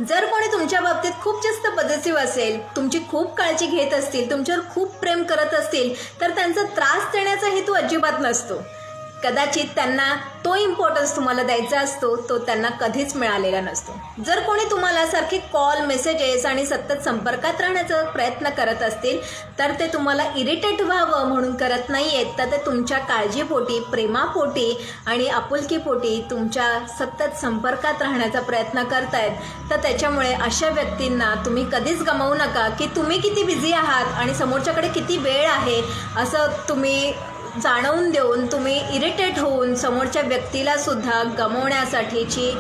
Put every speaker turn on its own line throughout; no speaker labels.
जर कोणी तुमच्या बाबतीत खूप जास्त पॉझिटिव्ह असेल, तुमची खूप काळजी घेत असतील, तुमच्यावर खूप प्रेम करत असतील, तर त्यांचा त्रास देण्याचा हेतू अजिबात नसतो. कदाचित त्यांना तो इम्पॉर्टन्स तुम्हाला द्यायचा असतो, तो त्यांना कधीच मिळालेला नसतो. जर कोणी तुम्हाला सारखे कॉल, मेसेजेस आणि सतत संपर्कात राहण्याचा प्रयत्न करत असतील, तर ते तुम्हाला इरिटेट व्हावं म्हणून करत नाही आहेत, तर ते तुमच्या काळजीपोटी, प्रेमापोटी आणि आपुलकीपोटी तुमच्या सतत संपर्कात राहण्याचा प्रयत्न करतायत. तर त्याच्यामुळे अशा व्यक्तींना तुम्ही कधीच गमावू नका की तुम्ही किती बिझी आहात आणि समोरच्याकडे किती वेळ आहे असं तुम्ही जाणवून देऊन, तुम्ही इरिटेट होऊन समोरच्या व्यक्तीला सुद्धा गमावण्यासाठीची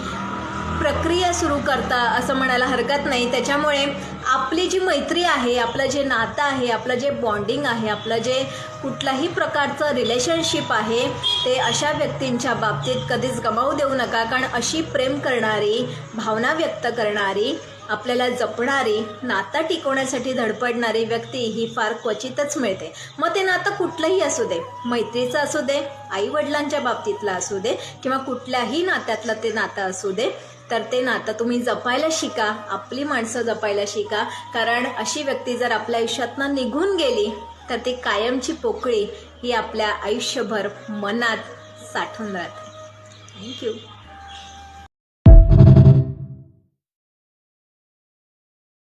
प्रक्रिया सुरू करता असं म्हणायला हरकत नाही. त्याच्यामुळे आपली जी मैत्री आहे, आपलं जे नातं आहे, आपलं जे बॉन्डिंग आहे, आपलं जे कुठल्याही प्रकारचं रिलेशनशिप आहे, ते अशा व्यक्तींच्या बाबतीत कधीच गमावू देऊ नका. कारण अशी प्रेम करणारी, भावना व्यक्त करणारी, आपल्याला जपणारी, नातं टिकवण्यासाठी धडपडणारी व्यक्ती ही फार क्वचितच मिळते. मग ते नातं कुठलंही असू दे, मैत्रीचं असू दे, आईवडिलांच्या बाबतीतलं असू दे किंवा कुठल्याही नात्यातलं ते नातं असू दे, तर ते नातं तुम्ही जपायला शिका, आपली माणसं जपायला शिका. कारण अशी व्यक्ती जर आपल्या आयुष्यातनं निघून गेली तर ती कायमची पोकळी ही आपल्या आयुष्यभर मनात साठून राहते. थँक्यू.